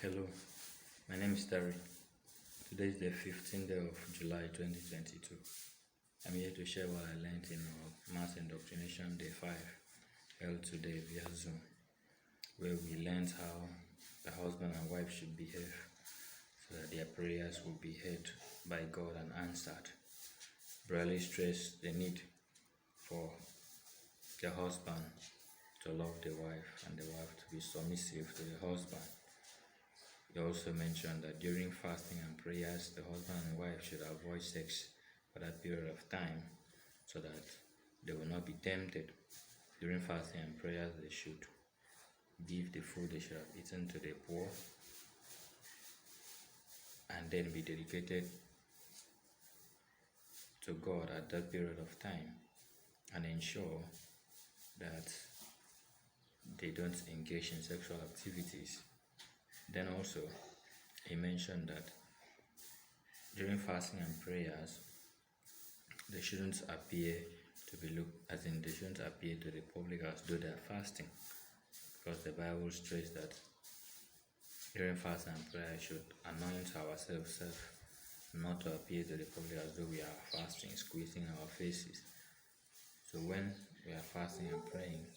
Hello, my name is Terry. Today is the 15th day of July 2022. I'm here to share what I learned in our Mass Indoctrination Day 5, held today via Zoom, where we learned how the husband and wife should behave so that their prayers will be heard by God and answered. Brotherly stressed the need for the husband to love the wife and the wife to be submissive to the husband. He also mentioned that during fasting and prayers, the husband and wife should avoid sex for that period of time so that they will not be tempted. During fasting and prayers, they should give the food they should have eaten to the poor and then be dedicated to God at that period of time and ensure that they don't engage in sexual activities. Then also, he mentioned that during fasting and prayers, they shouldn't appear to be looked, as in they shouldn't appear to the public as though they are fasting, because the Bible stresses that during fasting and prayer, we should anoint ourselves, not to appear to the public as though we are fasting, squeezing our faces. So when we are fasting and praying,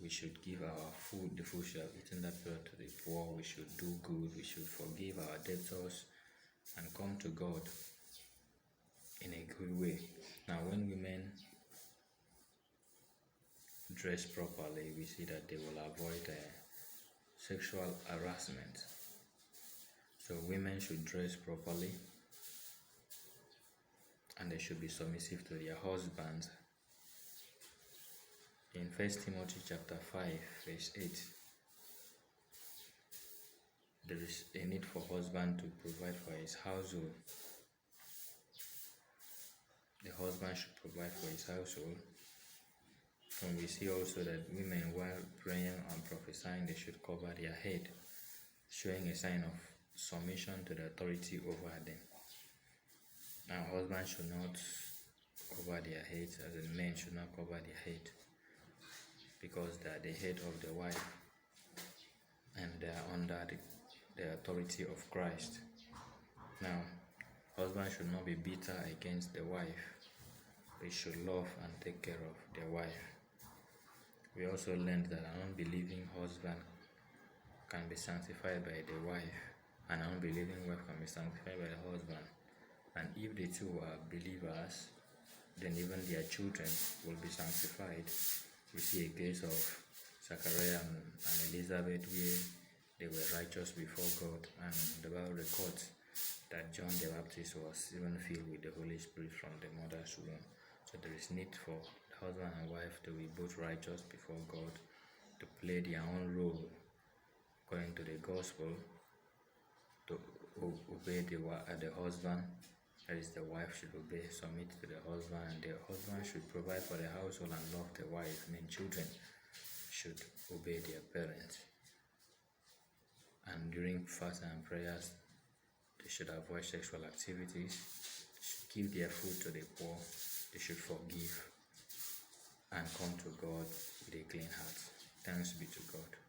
we should give our food, the food we have eaten that period, to the poor. We should do good. We should forgive our debtors and come to God in a good way. Now, when women dress properly, we see that they will avoid sexual harassment. So women should dress properly and they should be submissive to their husbands. In 1 Timothy chapter 5, verse 8, there is a need for husband to provide for his household. The husband should provide for his household. And we see also that women, while praying and prophesying, they should cover their head, showing a sign of submission to the authority over them. Now, husbands should not cover their heads, as in men should not cover their head, because they are the head of the wife and they are under the authority of Christ. Now, husbands should not be bitter against the wife. They should love and take care of their wife. We also learned that an unbelieving husband can be sanctified by the wife, and an unbelieving wife can be sanctified by the husband. And if the two are believers, then even their children will be sanctified. We see a case of Zachariah and Elizabeth where they were righteous before God, and the Bible records that John the Baptist was even filled with the Holy Spirit from the mother's womb. So there is need for the husband and wife to be both righteous before God, to play their own role according to the gospel, to obey the husband. That is, the wife should obey, submit to the husband, and the husband should provide for the household and love the wife. I mean, children should obey their parents. And during fasting and prayers, they should avoid sexual activities. They should give their food to the poor. They should forgive and come to God with a clean heart. Thanks be to God.